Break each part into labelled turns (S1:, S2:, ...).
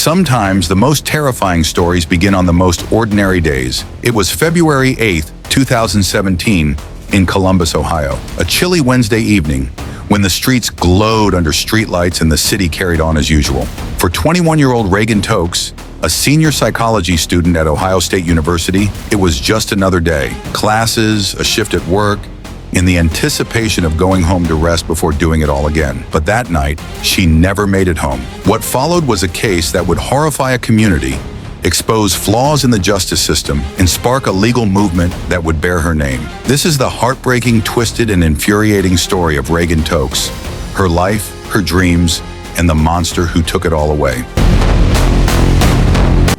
S1: Sometimes the most terrifying stories begin on the most ordinary days. It was February 8th, 2017, in Columbus, Ohio. A chilly Wednesday evening, when the streets glowed under streetlights and the city carried on as usual. For 21-year-old Reagan Tokes, a senior psychology student at Ohio State University, it was just another day. Classes, a shift at work, in the anticipation of going home to rest before doing it all again. But that night, she never made it home. What followed was a case that would horrify a community, expose flaws in the justice system, and spark a legal movement that would bear her name. This is the heartbreaking, twisted, and infuriating story of Reagan Tokes, her life, her dreams, and the monster who took it all away.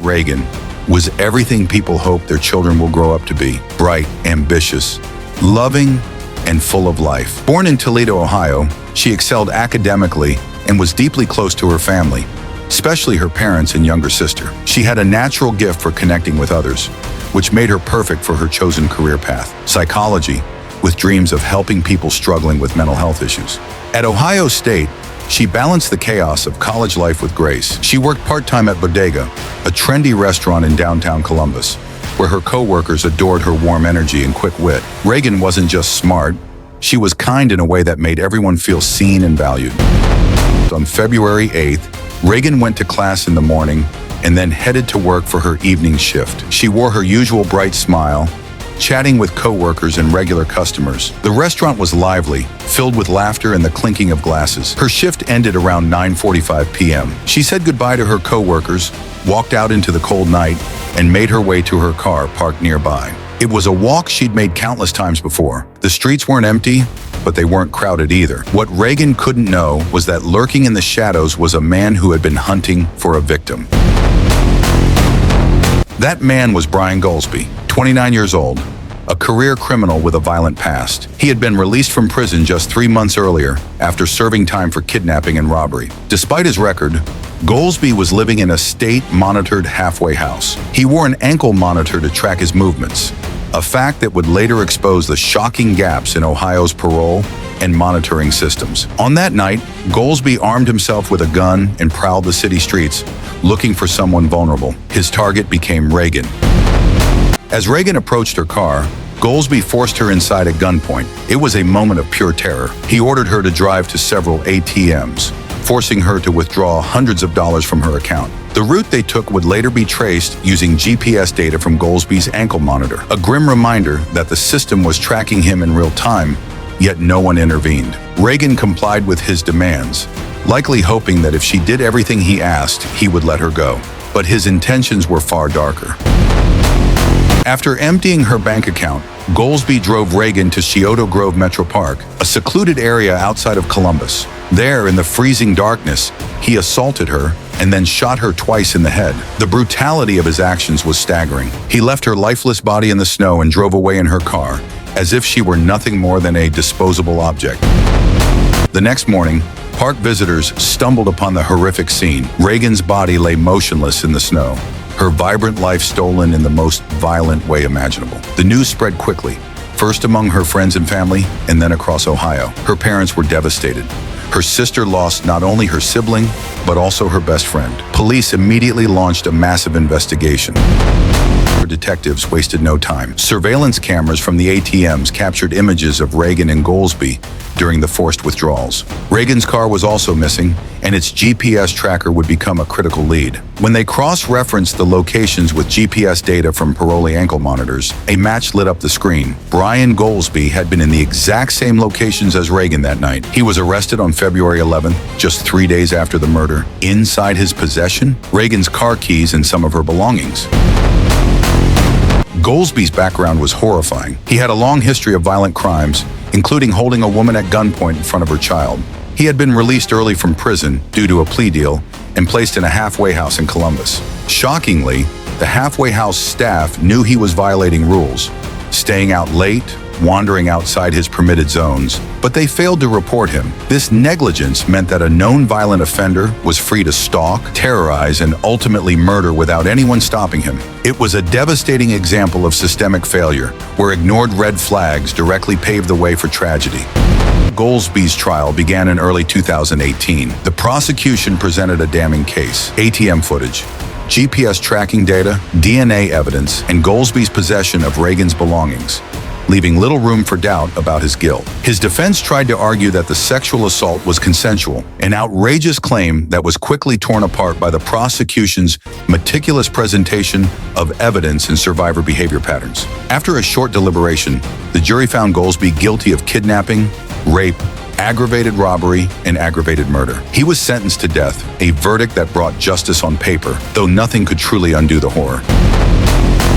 S1: Reagan was everything people hope their children will grow up to be: bright, ambitious, loving, and full of life. Born in Toledo, Ohio, she excelled academically and was deeply close to her family, especially her parents and younger sister. She had a natural gift for connecting with others, which made her perfect for her chosen career path: psychology, with dreams of helping people struggling with mental health issues. At Ohio State, she balanced the chaos of college life with grace. She worked part-time at Bodega, a trendy restaurant in downtown Columbus, where her co-workers adored her warm energy and quick wit. Reagan wasn't just smart, she was kind in a way that made everyone feel seen and valued. On February 8th, Reagan went to class in the morning and then headed to work for her evening shift. She wore her usual bright smile, chatting with co-workers and regular customers. The restaurant was lively, filled with laughter and the clinking of glasses. Her shift ended around 9:45 p.m. She said goodbye to her co-workers, walked out into the cold night, and made her way to her car parked nearby. It was a walk she'd made countless times before. The streets weren't empty, but they weren't crowded either. What Reagan couldn't know was that lurking in the shadows was a man who had been hunting for a victim. That man was Brian Goolsby, 29 years old, a career criminal with a violent past. He had been released from prison just 3 months earlier after serving time for kidnapping and robbery. Despite his record, Goolsby was living in a state-monitored halfway house. He wore an ankle monitor to track his movements, a fact that would later expose the shocking gaps in Ohio's parole and monitoring systems. On that night, Goolsby armed himself with a gun and prowled the city streets, looking for someone vulnerable. His target became Reagan. As Reagan approached her car, Goolsby forced her inside at gunpoint. It was a moment of pure terror. He ordered her to drive to several ATMs, forcing her to withdraw hundreds of dollars from her account. The route they took would later be traced using GPS data from Goolsby's ankle monitor, a grim reminder that the system was tracking him in real time, yet no one intervened. Reagan complied with his demands, likely hoping that if she did everything he asked, he would let her go. But his intentions were far darker. After emptying her bank account, Goolsby drove Reagan to Scioto Grove Metro Park, a secluded area outside of Columbus. There, in the freezing darkness, he assaulted her and then shot her twice in the head. The brutality of his actions was staggering. He left her lifeless body in the snow and drove away in her car, as if she were nothing more than a disposable object. The next morning, park visitors stumbled upon the horrific scene. Reagan's body lay motionless in the snow, her vibrant life stolen in the most violent way imaginable. The news spread quickly, first among her friends and family, and then across Ohio. Her parents were devastated. Her sister lost not only her sibling, but also her best friend. Police immediately launched a massive investigation. Detectives wasted no time. Surveillance cameras from the ATMs captured images of Reagan and Goolsby during the forced withdrawals. Reagan's car was also missing, and its GPS tracker would become a critical lead. When they cross-referenced the locations with GPS data from parole ankle monitors, a match lit up the screen. Brian Goolsby had been in the exact same locations as Reagan that night. He was arrested on February 11th, just 3 days after the murder. Inside his possession, Reagan's car keys and some of her belongings. Goolsby's background was horrifying. He had a long history of violent crimes, including holding a woman at gunpoint in front of her child. He had been released early from prison due to a plea deal and placed in a halfway house in Columbus. Shockingly, the halfway house staff knew he was violating rules, staying out late, wandering outside his permitted zones, but they failed to report him. This negligence meant that a known violent offender was free to stalk, terrorize, and ultimately murder without anyone stopping him. It was a devastating example of systemic failure, where ignored red flags directly paved the way for tragedy. Goldsby's trial began in early 2018. The prosecution presented a damning case: ATM footage, GPS tracking data, DNA evidence, and Goldsby's possession of Reagan's belongings, leaving little room for doubt about his guilt. His defense tried to argue that the sexual assault was consensual, an outrageous claim that was quickly torn apart by the prosecution's meticulous presentation of evidence and survivor behavior patterns. After a short deliberation, the jury found Goldsby guilty of kidnapping, rape, aggravated robbery, and aggravated murder. He was sentenced to death, a verdict that brought justice on paper, though nothing could truly undo the horror.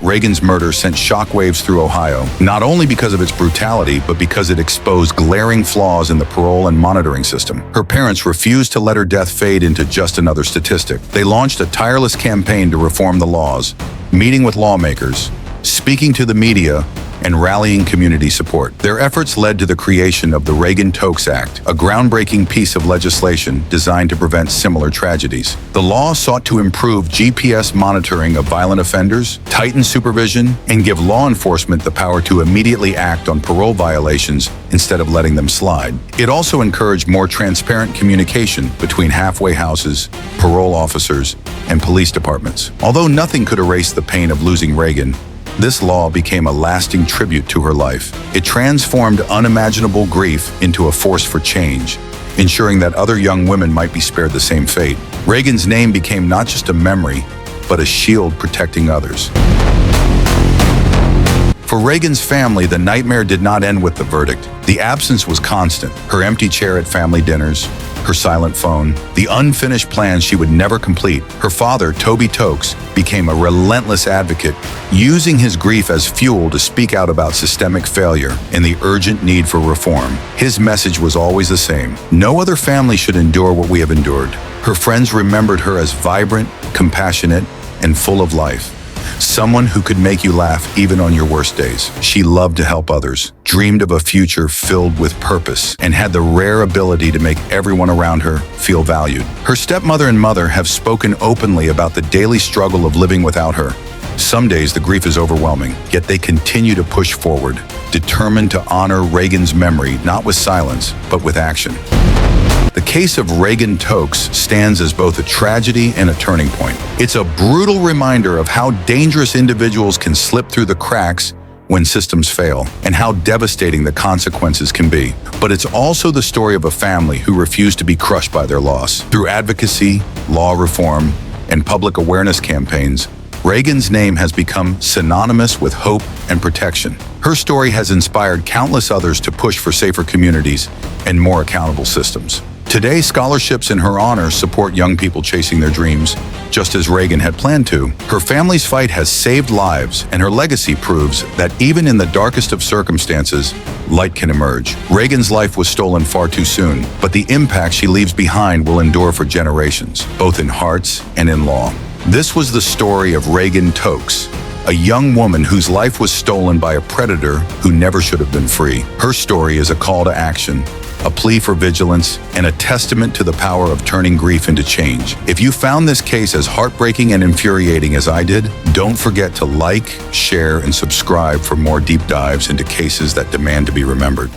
S1: Reagan's murder sent shockwaves through Ohio, not only because of its brutality, but because it exposed glaring flaws in the parole and monitoring system. Her parents refused to let her death fade into just another statistic. They launched a tireless campaign to reform the laws, meeting with lawmakers, speaking to the media, and rallying community support. Their efforts led to the creation of the Reagan Tokes Act, a groundbreaking piece of legislation designed to prevent similar tragedies. The law sought to improve GPS monitoring of violent offenders, tighten supervision, and give law enforcement the power to immediately act on parole violations instead of letting them slide. It also encouraged more transparent communication between halfway houses, parole officers, and police departments. Although nothing could erase the pain of losing Reagan, this law became a lasting tribute to her life. It transformed unimaginable grief into a force for change, ensuring that other young women might be spared the same fate. Reagan's name became not just a memory, but a shield protecting others. For Reagan's family, the nightmare did not end with the verdict. The absence was constant: her empty chair at family dinners, her silent phone, the unfinished plans she would never complete. Her father, Toby Tokes, became a relentless advocate, using his grief as fuel to speak out about systemic failure and the urgent need for reform. His message was always the same: no other family should endure what we have endured. Her friends remembered her as vibrant, compassionate, and full of life. Someone who could make you laugh even on your worst days. She loved to help others, dreamed of a future filled with purpose, and had the rare ability to make everyone around her feel valued. Her stepmother and mother have spoken openly about the daily struggle of living without her. Some days the grief is overwhelming, yet they continue to push forward, determined to honor Reagan's memory, not with silence, but with action. The case of Reagan Tokes stands as both a tragedy and a turning point. It's a brutal reminder of how dangerous individuals can slip through the cracks when systems fail, and how devastating the consequences can be. But it's also the story of a family who refused to be crushed by their loss. Through advocacy, law reform, and public awareness campaigns, Reagan's name has become synonymous with hope and protection. Her story has inspired countless others to push for safer communities and more accountable systems. Today, scholarships in her honor support young people chasing their dreams, just as Reagan had planned to. Her family's fight has saved lives, and her legacy proves that even in the darkest of circumstances, light can emerge. Reagan's life was stolen far too soon, but the impact she leaves behind will endure for generations, both in hearts and in law. This was the story of Reagan Tokes, a young woman whose life was stolen by a predator who never should have been free. Her story is a call to action, a plea for vigilance, and a testament to the power of turning grief into change. If you found this case as heartbreaking and infuriating as I did, don't forget to like, share, and subscribe for more deep dives into cases that demand to be remembered.